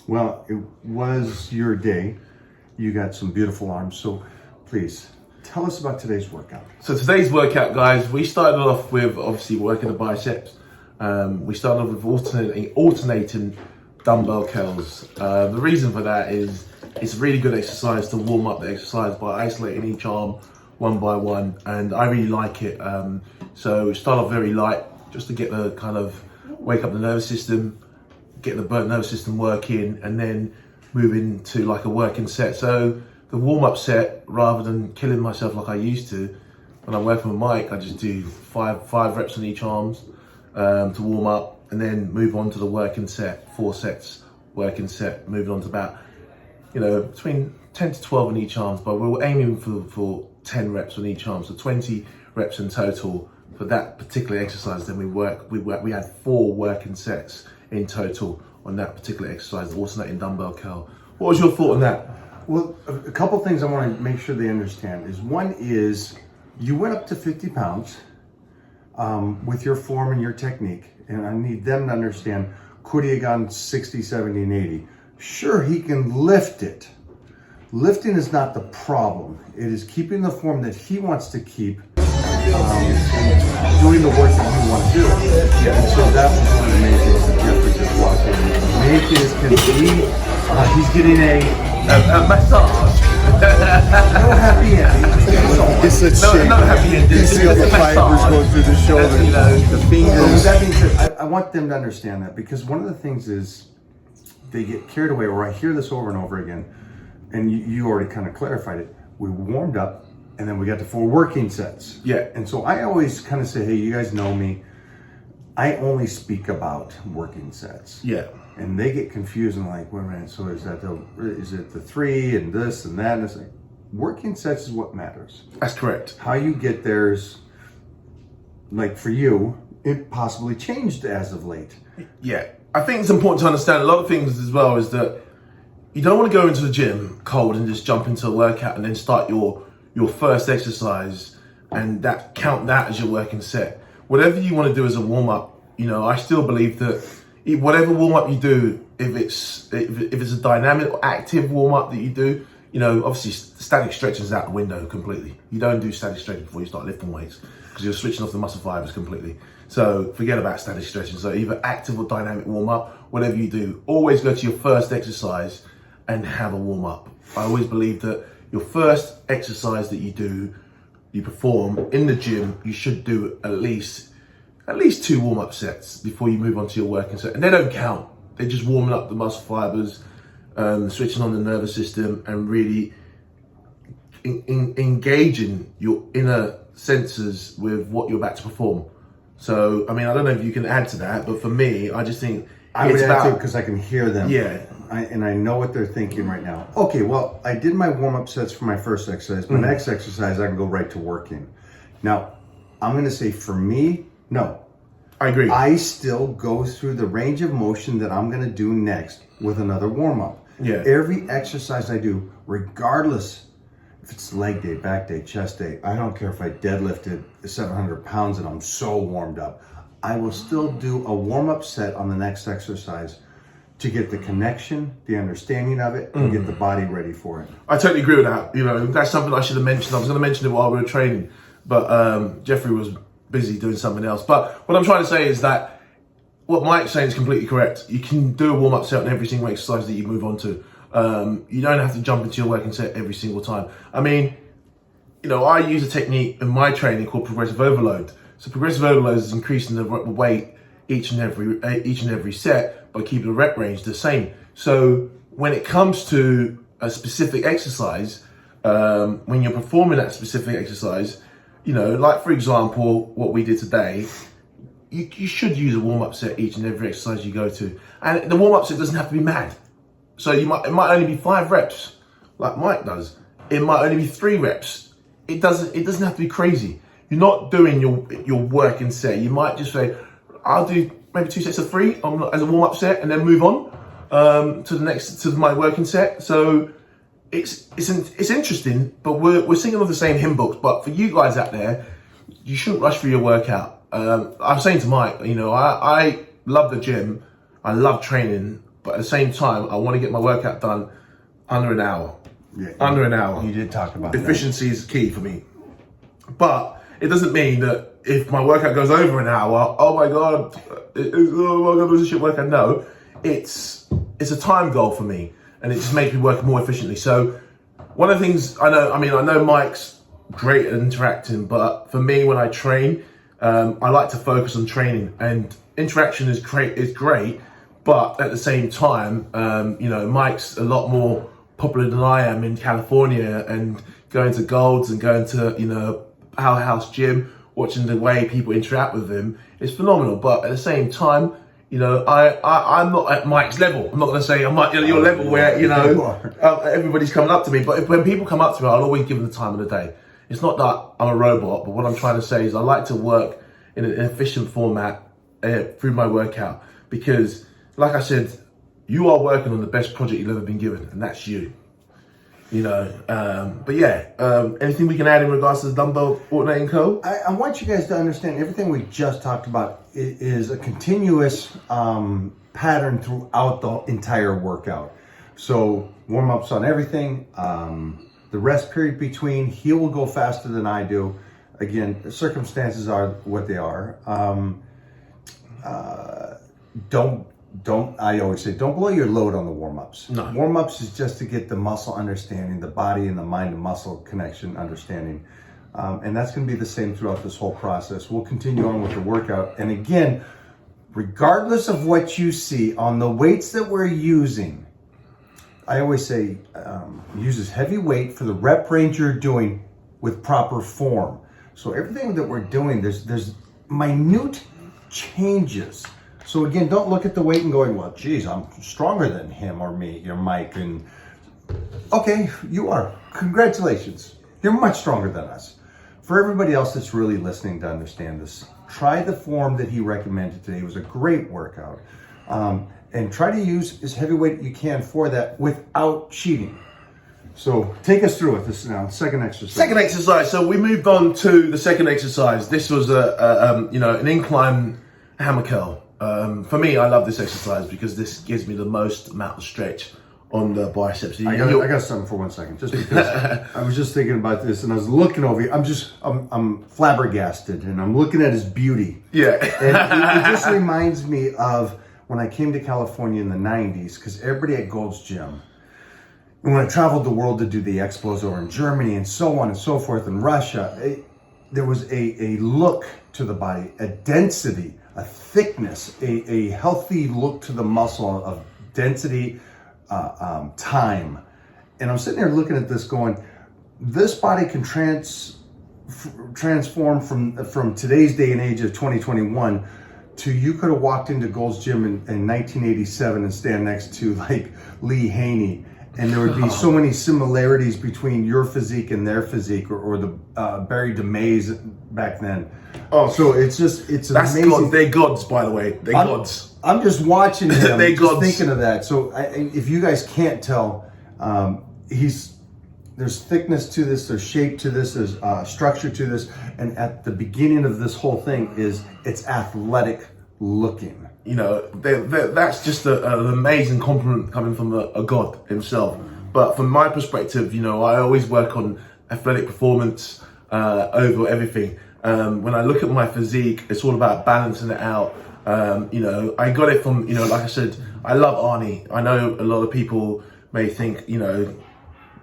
Well, it was your day. You got some beautiful arms, so please tell us about today's workout. So today's workout, guys, we started off with obviously working the biceps. We started off with alternating dumbbell curls. The reason for that is it's a really good exercise to warm up the exercise by isolating each arm one by one, and I really like it. So start off very light, just to get the kind of wake up the nervous system, get the nervous system working, and then move into like a working set. So the warm-up set, rather than killing myself like I used to, when I'm working with Mike, I just do five reps on each arms to warm up, and then move on to the working set, 4 sets, working set, moving on to about, between 10 to 12 on each arms, but we were aiming for 10 reps on each arm, so 20 reps in total for that particular exercise. Then we had 4 working sets in total on that particular exercise, the alternating dumbbell curl. What was your thought on that? Well, a couple things I want to make sure they understand is, one is you went up to 50 pounds with your form and your technique, and I need them to understand, could he have gone 60, 70, and 80? Sure, he can lift it. Lifting is not the problem. It is keeping the form that he wants to keep, and doing the work that you want to do. Yeah, and so that was one of the main things that Jeffrey just walked in. The main thing is, can he, he's getting a massage. no happy ending. It's a shake. No happy ending. You see all the fibers going through the shoulder, the fingers. With that being said, I want them to understand that, because one of the things is they get carried away, or I hear this over and over again, and you already kind of clarified it. We warmed up, and then we got to 4 working sets. Yeah. And so I always kind of say, hey, you guys know me. I only speak about working sets. Yeah. And they get confused and like, wait a minute, so is it the 3 and this and that? And it's like, working sets is what matters. That's correct. How you get there's, like for you, it possibly changed as of late. Yeah. I think it's important to understand a lot of things as well, is that you don't want to go into the gym cold and just jump into a workout and then start your first exercise and count that as your working set. Whatever you want to do as a warm-up, I still believe that whatever warm-up you do, if it's a dynamic or active warm-up that you do, obviously static stretching is out the window completely. You don't do static stretching before you start lifting weights, because you're switching off the muscle fibers completely. So forget about static stretching. So either active or dynamic warm-up, whatever you do, always go to your first exercise and have a warm-up. I always believe that your first exercise that you perform in the gym, you should do at least 2 warm-up sets before you move on to your working set. And they don't count. They're just warming up the muscle fibers, switching on the nervous system, and really engaging your inner senses with what you're about to perform. So, I don't know if you can add to that, but for me, I just think I would add to it because I can hear them. Yeah. And I know what they're thinking right now. Okay, well, I did my warm-up sets for my first exercise. My next exercise, I can go right to working. Now, I'm going to say for me, no. I agree. I still go through the range of motion that I'm going to do next with another warm-up. Yeah. Every exercise I do, regardless if it's leg day, back day, chest day, I don't care if I deadlifted 700 pounds and I'm so warmed up, I will still do a warm-up set on the next exercise to get the connection, the understanding of it, and get the body ready for it. I totally agree with that. That's something I should have mentioned. I was going to mention it while we were training, but Jeffrey was busy doing something else. But what I'm trying to say is that what Mike's saying is completely correct. You can do a warm-up set on every single exercise that you move on to. You don't have to jump into your working set every single time. I use a technique in my training called progressive overload. So progressive overload is increasing the weight each and every set, but keeping the rep range the same. So when it comes to a specific exercise, when you're performing that specific exercise, like for example, what we did today, you should use a warm-up set each and every exercise you go to. And the warm-up set doesn't have to be mad. So it might only be 5 reps, like Mike does. It might only be 3 reps. It doesn't have to be crazy. You're not doing your working set. You might just say, I'll do maybe 2 sets of 3 as a warm-up set, and then move on to my working set. So it's interesting, but we're singing off the same hymn books. But for you guys out there, you shouldn't rush through your workout. I was saying to Mike, I love the gym, I love training, but at the same time, I want to get my workout done under an hour. Yeah, under an hour. You did talk about efficiency is key for me. But it doesn't mean that if my workout goes over an hour, oh my god, it was a shit workout. No, it's a time goal for me, and it just makes me work more efficiently. So one of the things I know Mike's great at interacting, but for me, when I train, I like to focus on training, and interaction is great, but at the same time, Mike's a lot more popular than I am in California, and going to Golds and going to, Powerhouse Gym, watching the way people interact with him is phenomenal. But at the same time, I'm not at Mike's level. I'm not going to say I'm at your level where, everybody's coming up to me. But when people come up to me, I'll always give them the time of the day. It's not that I'm a robot, but what I'm trying to say is I like to work in an efficient format through my workout, because, like I said, you are working on the best project you've ever been given, and that's you. But yeah, anything we can add in regards to the Dumbbell Alternating Co? I want you guys to understand everything we just talked about is a continuous pattern throughout the entire workout. So warm-ups on everything, the rest period between, he will go faster than I do. Again, the circumstances are what they are. I always say, don't blow your load on the warm-ups. No. Warm-ups is just to get the muscle understanding, the body and the mind and muscle connection understanding. And that's going to be the same throughout this whole process. We'll continue on with the workout. And again, regardless of what you see on the weights that we're using, I always say, use as heavy weight for the rep range you're doing with proper form. So everything that we're doing, there's minute changes. So again, don't look at the weight and going, well, geez, I'm stronger than him or me or Mike. And okay, you are. Congratulations. You're much stronger than us. For everybody else that's really listening to understand this, try the form that he recommended today. It was a great workout. And try to use as heavy weight you can for that without cheating. So take us through it this now. Second exercise. Second exercise. So we moved on to the second exercise. This was an incline hammer curl. For me, I love this exercise because this gives me the most amount of stretch on the biceps. I got something for 1 second, just because I was just thinking about this and I was looking over you. I'm flabbergasted and I'm looking at his beauty. Yeah. And it just reminds me of when I came to California in the 90s, because everybody at Gold's Gym, and when I traveled the world to do the expos over in Germany and so on and so forth in Russia, there was a look to the body, a density, a thickness, a healthy look to the muscle of density, time. And I'm sitting there looking at this going, this body can transform from today's day and age of 2021 to you could have walked into Gold's Gym in 1987 and stand next to like Lee Haney. And there would be so many similarities between your physique and their physique, or the Barry DeMays back then. Oh, so it's amazing. God, they're gods, by the way. They're gods. I'm just watching him, They're just gods. thinking of that. So if you guys can't tell, there's thickness to this, there's shape to this, there's structure to this, and at the beginning of this whole thing it's athletic looking. That's just an amazing compliment coming from a god himself. But from my perspective, I always work on athletic performance over everything. When I look at my physique, it's all about balancing it out. I got it from, like I said, I love Arnie. I know a lot of people may think,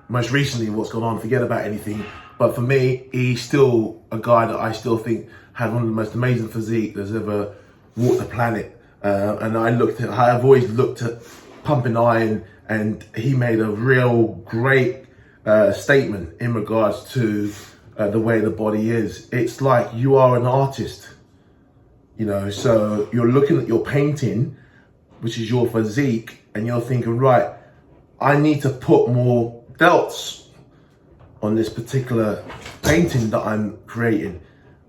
most recently what's gone on, forget about anything. But for me, he's still a guy that I still think had one of the most amazing physique that's ever walked the planet. And I've always looked at pumping iron, and he made a real great statement in regards to the way the body is. It's like you are an artist, so you're looking at your painting, which is your physique, and you're thinking, right, I need to put more delts on this particular painting that I'm creating.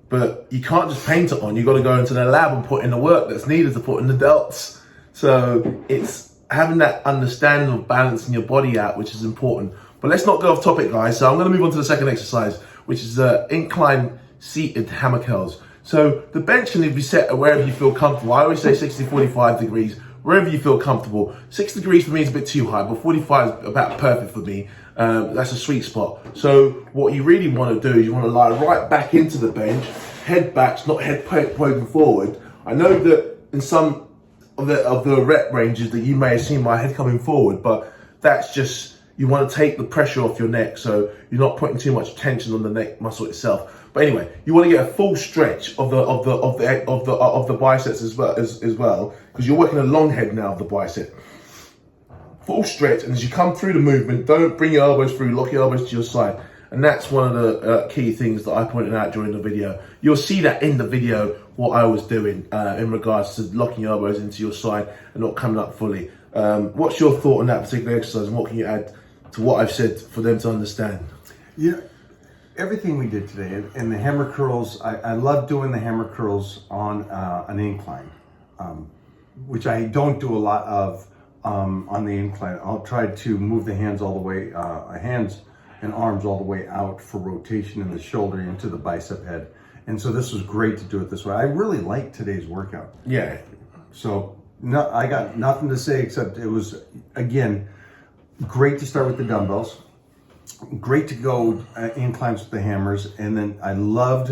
But you can't just paint it on. You've got to go into the lab and put in the work that's needed to put in the delts. So it's having that understanding of balancing your body out, which is important. But let's not go off topic, guys. So I'm going to move on to the second exercise, which is incline seated hammer curls. So the bench can be set wherever you feel comfortable. I always say 60-45 degrees. wherever you feel comfortable. 6 degrees for me is a bit too high, but 45 is about perfect for me. That's a sweet spot. So what you really want to do is you want to lie right back into the bench, head back, not head poking forward. I know that in some of the rep ranges that you may have seen my head coming forward, but that's just, you want to take the pressure off your neck, so you're not putting too much tension on the neck muscle itself. But anyway, you want to get a full stretch of the biceps as well, because you're working a long head now of the bicep. Full stretch, and as you come through the movement, don't bring your elbows through, lock your elbows to your side. And that's one of the key things that I pointed out during the video. You'll see that in the video, what I was doing in regards to locking your elbows into your side and not coming up fully. What's your thought on that particular exercise, and what can you add to what I've said for them to understand? Yeah, everything we did today, and the hammer curls, I love doing the hammer curls on an incline, which I don't do a lot of on the incline. I'll try to move the hands all the way, hands and arms all the way out for rotation in the shoulder into the bicep head. And so this was great to do it this way. I really liked today's workout. Yeah. So no, I got nothing to say except it was, again, great to start with the dumbbells. Great to go inclines with the hammers. And then I loved,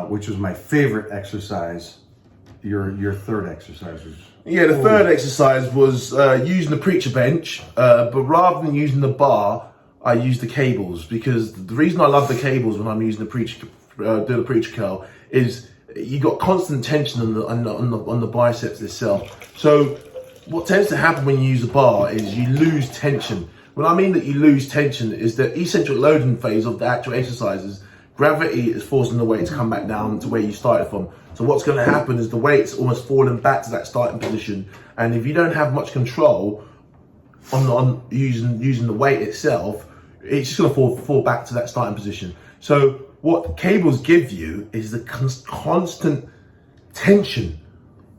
which was my favorite exercise, your third exercise was... Yeah, the third exercise was using the preacher bench, but rather than using the bar, I used the cables, because the reason I love the cables when I'm using the preacher, doing the preacher curl, is you got constant tension on the biceps itself. So what tends to happen when you use a bar is you lose tension. When I mean that you lose tension is the eccentric loading phase of the actual exercises. Gravity is forcing the weight to come back down to where you started from. So what's going to happen is the weight's almost falling back to that starting position, and if you don't have much control on using the weight itself, it's just going to fall back to that starting position. So what cables give you is the constant tension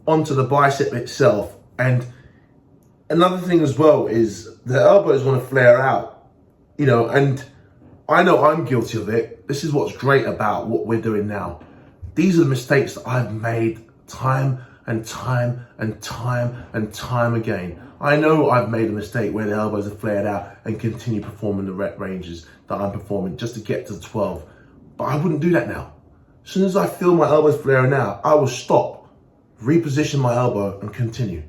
onto the bicep itself. And another thing as well is the elbows want to flare out, you know, and I know I'm guilty of it. This is what's great about what we're doing now. These are the mistakes that I've made time and time and time and time again. I know I've made a mistake where the elbows are flared out and continue performing the rep ranges that I'm performing just to get to the 12. But I wouldn't do that now. As soon as I feel my elbows flaring out, I will stop, reposition my elbow and continue.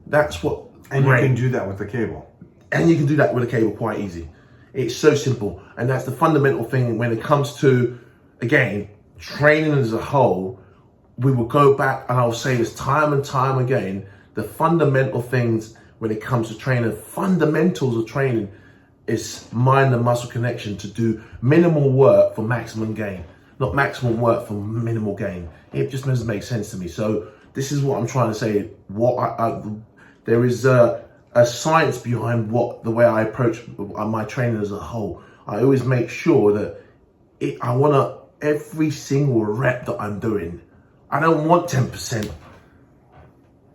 That's what... And you can do that with the cable. And you can do that with a cable quite easy. It's so simple. And that's the fundamental thing when it comes to, again, training as a whole. We will go back and I'll say this time and time again, the fundamental things when it comes to training, fundamentals of training is mind and muscle connection, to do minimal work for maximum gain, not maximum work for minimal gain. It just doesn't make sense to me. So this is what I'm trying to say. There is a science behind the way I approach my training as a whole. I always make sure that I want every single rep that I'm doing, I don't want 10%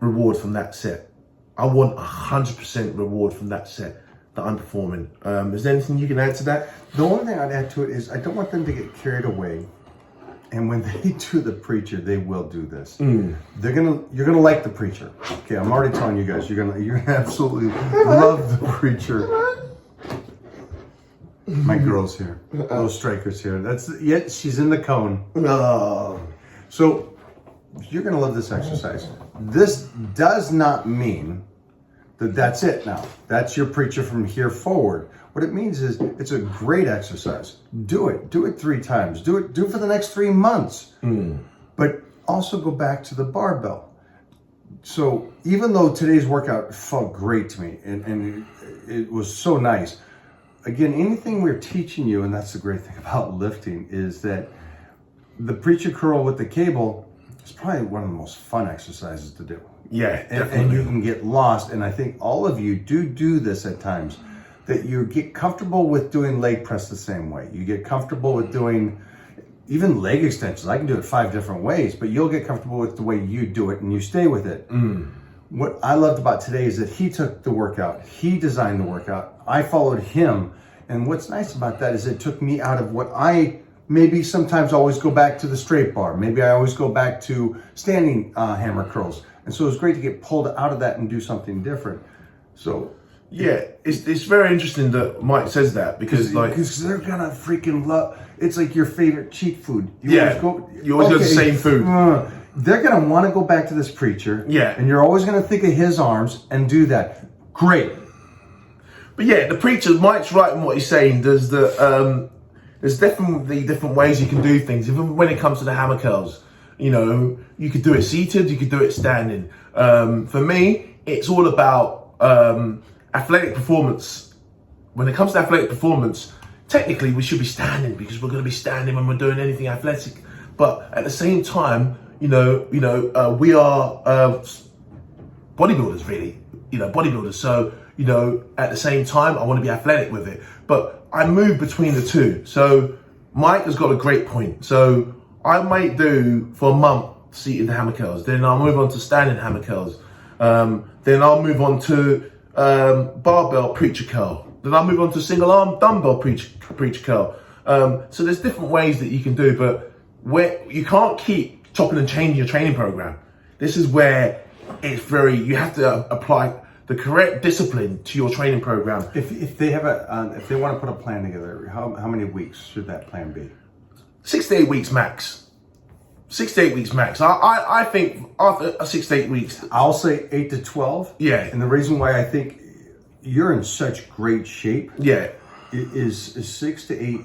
reward from that set. I want 100% reward from that set that I'm performing. Is there anything you can add to that? The only thing I'd add to it is I don't want them to get carried away. And when they do the preacher, they will do this. You're gonna like the preacher. Okay, I'm already telling you guys, you're gonna absolutely love the preacher. My girl's here. Little Striker's here. She's in the cone. So you're gonna love this exercise. This does not mean that that's it now. That's your preacher from here forward. What it means is it's a great exercise. Do it 3 times. Do it for the next 3 months. But also go back to the barbell. So even though today's workout felt great to me and it was so nice, again, anything we're teaching you, and that's the great thing about lifting, is that the preacher curl with the cable is probably one of the most fun exercises to do. Yeah, definitely. And you can get lost, and I think all of you do this at times, that you get comfortable with doing leg press the same way. You get comfortable with doing even leg extensions. I can do it 5 different ways, but you'll get comfortable with the way you do it and you stay with it. What I loved about today is that he took the workout, he designed the workout, I followed him. And what's nice about that is it took me out of what I maybe sometimes I always go back to the straight bar. Maybe I always go back to standing hammer curls. And so it's great to get pulled out of that and do something different. So yeah, it's very interesting that Mike says that because they're gonna freaking love. It's like your favorite cheat food. You always go to the same food. They're gonna want to go back to this preacher. Yeah, and you're always gonna think of his arms and do that. Great. But yeah, the preacher, Mike's right in what he's saying. There's definitely different ways you can do things. Even when it comes to the hammer curls, you know, you could do it seated, you could do it standing. For me, it's all about athletic performance. When it comes to athletic performance, technically we should be standing because we're going to be standing when we're doing anything athletic. But at the same time, we are bodybuilders, really. Bodybuilders. So, at the same time, I want to be athletic with it. But I move between the two. So Mike has got a great point. So I might do for a month seated hammer curls. Then I'll move on to standing hammer curls. Then I'll move on to barbell preacher curl. Then I'll move on to single arm dumbbell preacher curl. So there's different ways that you can do, but where you can't keep chopping and changing your training program. This is where you have to apply the correct discipline to your training program. If they have if they want to put a plan together, how many weeks should that plan be? 6 to 8 weeks max. 6 to 8 weeks max. I think after 6 to 8 weeks, I'll say 8 to 12. Yeah. And the reason why I think you're in such great shape, yeah, is 6 to 8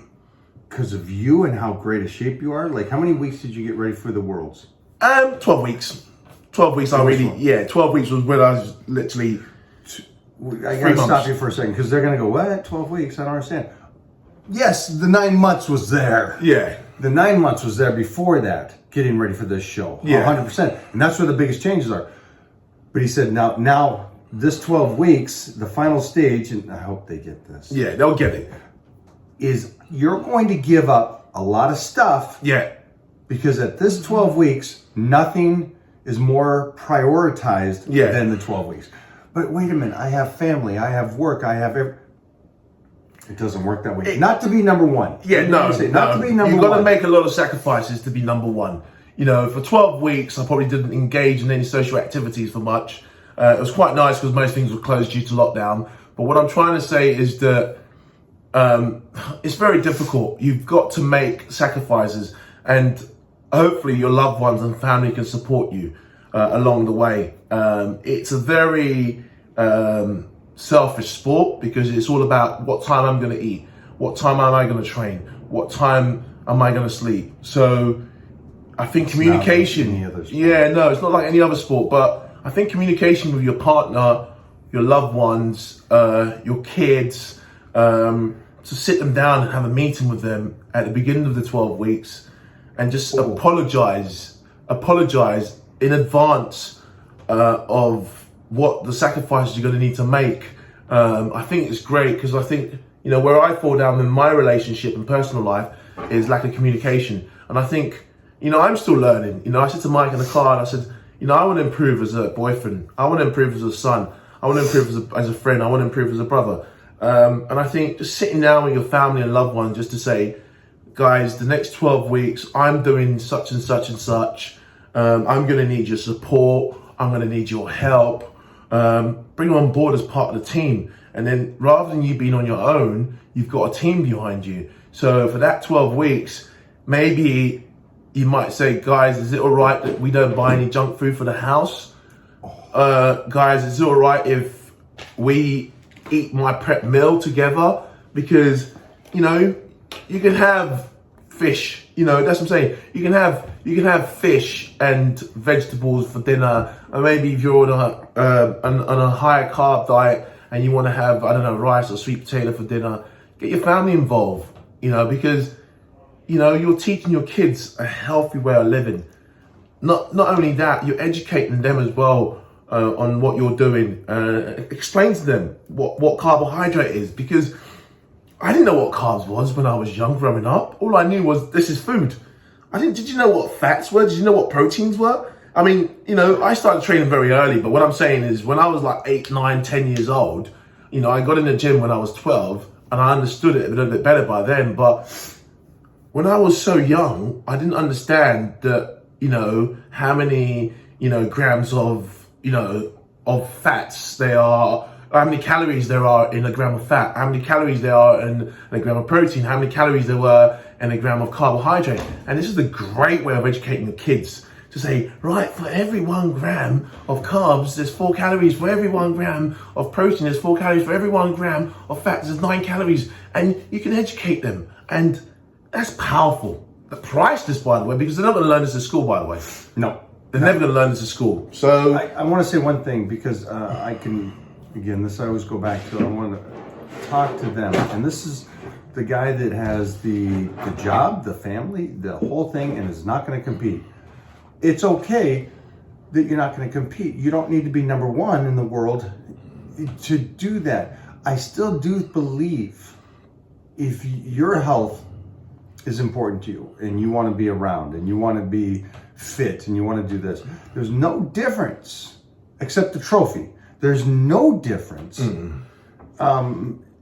because of you and how great a shape you are. Like, how many weeks did you get ready for the Worlds? 12 weeks. 12 weeks. 12 weeks was when I was literally. I gotta stop you for a second because they're gonna go, what? 12 weeks? I don't understand. Yes, the 9 months was there. Yeah. The 9 months was there before that, getting ready for this show. Yeah. 100%. And that's where the biggest changes are. But he said, now this 12 weeks, the final stage, and I hope they get this. Yeah, they'll get it. Is you're going to give up a lot of stuff. Yeah. Because at this 12 weeks, nothing is more prioritized than the 12 weeks. But wait a minute, I have family, I have work, It doesn't work that way. Not to be number one. Yeah, not to be number one. You've got to make a lot of sacrifices to be number one. For 12 weeks, I probably didn't engage in any social activities for much. It was quite nice because most things were closed due to lockdown. But what I'm trying to say is that it's very difficult. You've got to make sacrifices, and hopefully your loved ones and family can support you along the way. It's a very selfish sport because it's all about what time I'm going to eat, what time am I going to train, what time am I going to sleep. So I think communication, it's not like any other sport, but I think communication with your partner, your loved ones, your kids, to sit them down and have a meeting with them at the beginning of the 12 weeks and just apologize in advance of what the sacrifices you're going to need to make. I think it's great because I think, where I fall down in my relationship and personal life is lack of communication. And I think, I'm still learning. I said to Mike in the car and I said, I want to improve as a boyfriend. I want to improve as a son. I want to improve as a friend. I want to improve as a brother. And I think just sitting down with your family and loved ones just to say, guys, the next 12 weeks, I'm doing such and such and such. I'm going to need your support. I'm going to need your help. Bring them on board as part of the team. And then rather than you being on your own, you've got a team behind you. So for that 12 weeks, maybe you might say, guys, is it all right that we don't buy any junk food for the house? Guys, is it all right if we eat my prep meal together? Because, you can have fish, that's what I'm saying. You can have fish and vegetables for dinner, and maybe if you're on a higher carb diet and you want to have, rice or sweet potato for dinner, get your family involved, because, you're teaching your kids a healthy way of living. Not only that, you're educating them as well on what you're doing. Explain to them what carbohydrate is, because I didn't know what carbs was when I was young growing up. All I knew was this is food. Did you know what fats were? Did you know what proteins were? I mean, I started training very early, but what I'm saying is when I was like 8, 9, 10 years old, I got in the gym when I was 12 and I understood it a little bit better by then. But when I was so young, I didn't understand that, how many, grams of, of fats they are, how many calories there are in a gram of fat, how many calories there are in a gram of protein, how many calories there were in a gram of carbohydrate. And this is a great way of educating the kids to say, right, for every 1 gram of carbs, there's 4 calories. For every 1 gram of protein, there's 4 calories. For every 1 gram of fat, there's 9 calories. And you can educate them. And that's powerful. But priceless, by the way, because they're not going to learn this at school, by the way. No. They're never going to learn this at school. So I want to say one thing, because I can, again, this I always go back to, I want to talk to them. And this is the guy that has the job, the family, the whole thing, and is not going to compete. It's okay that you're not going to compete. You don't need to be number 1 in the world to do that. I still do believe if your health is important to you and you want to be around and you want to be fit and you want to do this, there's no difference except the trophy. There's no difference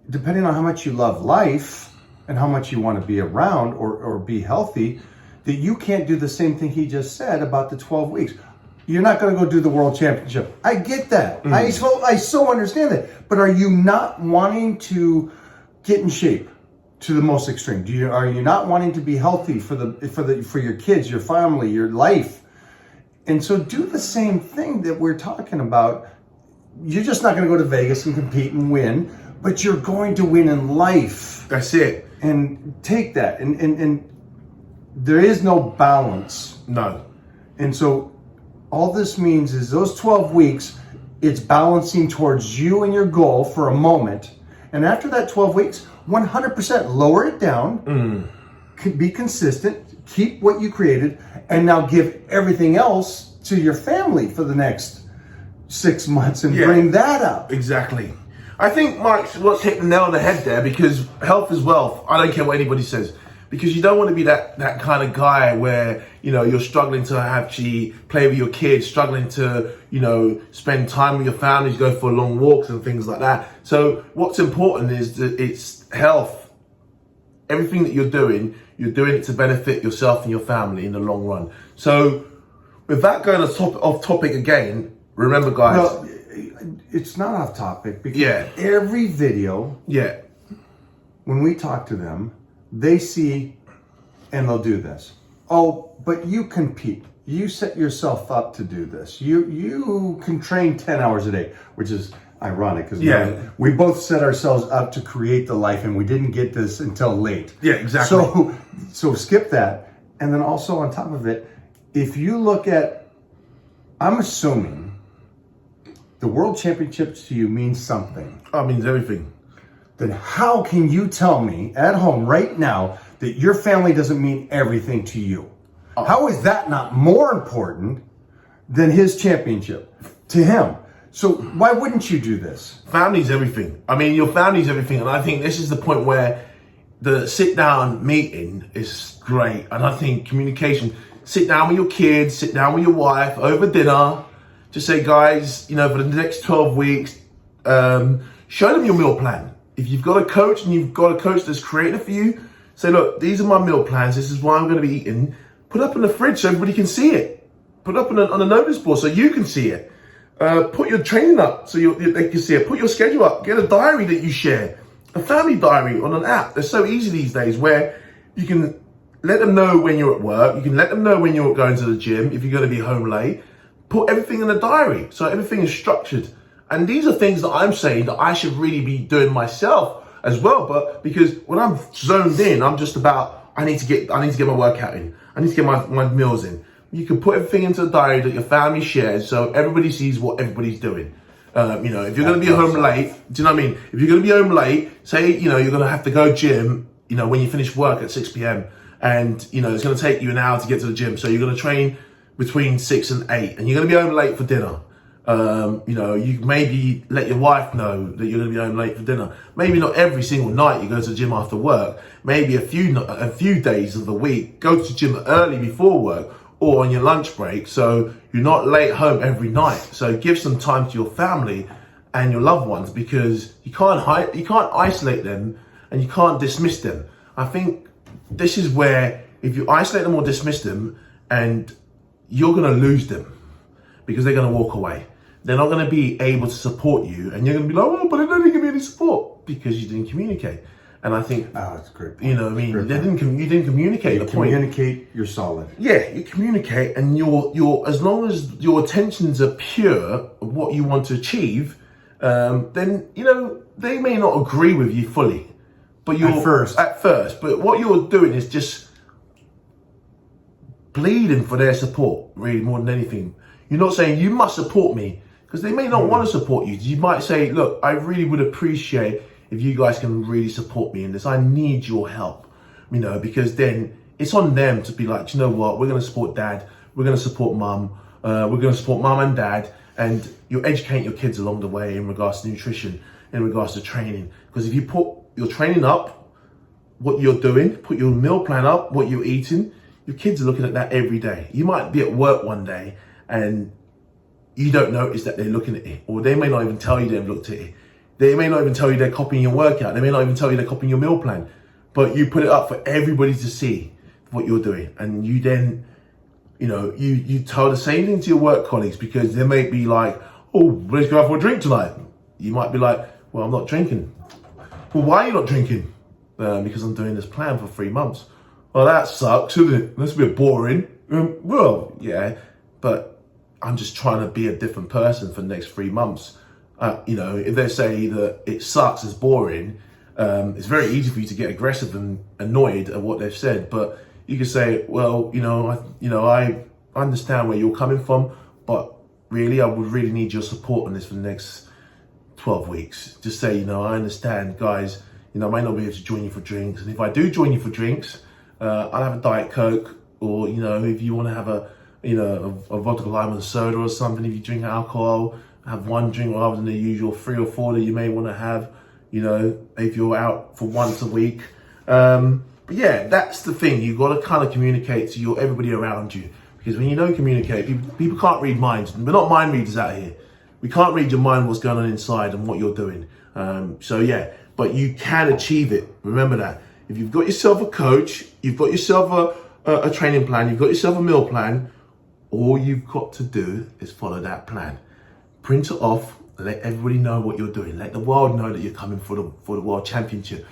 depending on how much you love life and how much you want to be around or be healthy, that you can't do the same thing he just said about the 12 weeks. You're not going to go do the world championship. I get that. I so understand that. But are you not wanting to get in shape to the most extreme? Are you not wanting to be healthy for your kids, your family, your life? And so do the same thing that we're talking about. You're just not going to go to Vegas and compete and win, but you're going to win in life. that's it. And take that. And there is no balance. No. And so all this means is those 12 weeks, it's balancing towards you and your goal for a moment. And after that 12 weeks, 100% lower it down, be consistent, keep what you created, and now give everything else to your family for the next 6 months and bring that up. Exactly. I think Mike's what's hit the nail on the head there, because health is wealth. I don't care what anybody says. Because you don't want to be that kind of guy where, you're struggling to actually play with your kids, struggling to, spend time with your families, go for long walks and things like that. So what's important is that it's health. Everything that you're doing it to benefit yourself and your family in the long run. So with that going off topic again, remember guys. No, it's not off topic because every video, when we talk to them, they see and they'll do this. Oh, but you compete. You set yourself up to do this. You can train 10 hours a day, which is ironic because we both set ourselves up to create the life and we didn't get this until late. Yeah, exactly. So skip that. And then also on top of it, if you look at, I'm assuming the world championships to you means something. Oh, it means everything. Then how can you tell me at home right now that your family doesn't mean everything to you? How is that not more important than his championship to him? So why wouldn't you do this? Family's everything. I mean, your family's everything. And I think this is the point where the sit down meeting is great. And I think communication, sit down with your kids, sit down with your wife over dinner. Just say, guys, for the next 12 weeks, show them your meal plan. If you've got a coach and you've got a coach that's created for you, say, look, these are my meal plans. This is what I'm going to be eating. Put up in the fridge so everybody can see it. Put up on a notice board so you can see it. Put your training up so they can see it. Put your schedule up. Get a diary that you share. A family diary on an app. They're so easy these days where you can let them know when you're at work. You can let them know when you're going to the gym, if you're going to be home late. Put everything in a diary so everything is structured. And these are things that I'm saying that I should really be doing myself as well. But because when I'm zoned in, I'm just about, I need to get my workout in. I need to get my meals in. You can put everything into a diary that your family shares so everybody sees what everybody's doing. If you're going to be home late, do you know what I mean? If you're going to be home late, say, you're going to have to go gym, when you finish work at 6 p.m. and, it's going to take you an hour to get to the gym. So you're going to train between 6 and 8 and you're going to be home late for dinner. You maybe let your wife know that you're going to be home late for dinner. Maybe not every single night you go to the gym after work. Maybe a few days of the week, go to the gym early before work or on your lunch break, so you're not late home every night. So give some time to your family and your loved ones, because you can't isolate them and you can't dismiss them. I think this is where if you isolate them or dismiss them, and you're going to lose them because they're going to walk away. They're not going to be able to support you, and you're going to be like, oh, but they don't give me any support because you didn't communicate. And I think, that's a great point. you know what I mean? You didn't communicate the point. Communicate, you're solid. Yeah, you communicate, and you're as long as your intentions are pure of what you want to achieve, then, you know, they may not agree with you fully. But you're at first, but what you're doing is just pleading for their support, really, more than anything. You're not saying you must support me, because they may not want to support you. You might say, look, I really would appreciate if you guys can really support me in this. I need your help, you know, because then it's on them to be like, you know what, we're going to support dad, we're going to support mum, we're going to support mum and dad, and you educate your kids along the way in regards to nutrition, in regards to training. Because if you put your training up, what you're doing, put your meal plan up, what you're eating, your kids are looking at that every day. You might be at work one day and you don't notice that they're looking at it, or they may not even tell you they've looked at it. They may not even tell you they're copying your workout. They may not even tell you they're copying your meal plan, but you put it up for everybody to see what you're doing. And you then, you know, you tell the same thing to your work colleagues, because they may be like, oh, let's go out for a drink tonight. You might be like, well, I'm not drinking. Well, why are you not drinking? Because I'm doing this plan for 3 months. Well, that sucks, isn't it? That's a bit boring. Well, yeah, but I'm just trying to be a different person for the next 3 months. You know, if they say that it sucks, it's boring, it's very easy for you to get aggressive and annoyed at what they've said. But you can say, well, I understand where you're coming from, but really, I would really need your support on this for the next 12 weeks. Just say, I understand, guys, I might not be able to join you for drinks. And if I do join you for drinks, I'll have a Diet Coke, or, if you want to have a vodka lime and soda or something, if you drink alcohol, have one drink rather than the usual 3 or 4 that you may want to have, if you're out for once a week. But yeah, that's the thing. You've got to kind of communicate to everybody around you, because when you don't communicate, people can't read minds. We're not mind readers out here. We can't read your mind, what's going on inside and what you're doing. So yeah, but you can achieve it. Remember that. If you've got yourself a coach, you've got yourself a training plan, you've got yourself a meal plan, all you've got to do is follow that plan. Print it off, let everybody know what you're doing. Let the world know that you're coming for the world championship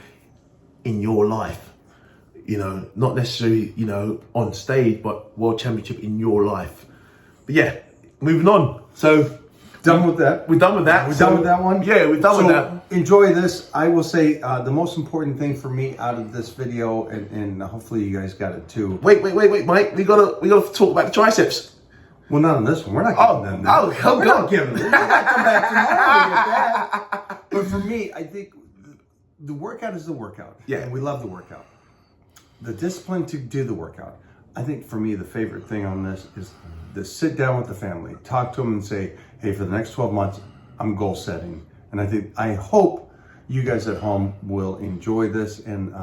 in your life. Not necessarily, on stage, but world championship in your life. But yeah, moving on. So done with that. We're done with that. We're done with that one. Yeah, we're done with that. Enjoy this. I will say the most important thing for me out of this video, and hopefully you guys got it too. Wait, Mike. We gotta talk about the triceps. Well, not on this one. We're not giving them that. We're not giving them. We're gonna come back tomorrow with that. But for me, I think the workout is the workout. Yeah, and we love the workout. The discipline to do the workout. I think for me, the favorite thing on this is to sit down with the family, talk to them, and say, hey, for the next 12 months, I'm goal setting. And I hope you guys at home will enjoy this and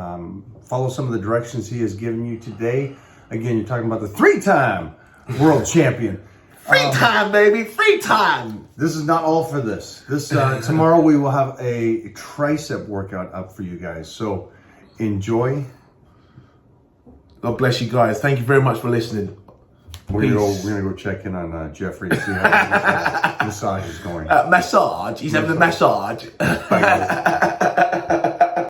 follow some of the directions he has given you today. Again, you're talking about the 3-time world champion. Free time, baby, free time. This is not all for this. Tomorrow we will have a tricep workout up for you guys. So enjoy. God bless you guys. Thank you very much for listening. We're gonna go check in on Jeffrey to see how his massage is going. Massage? He's having a massage. Bye, guys.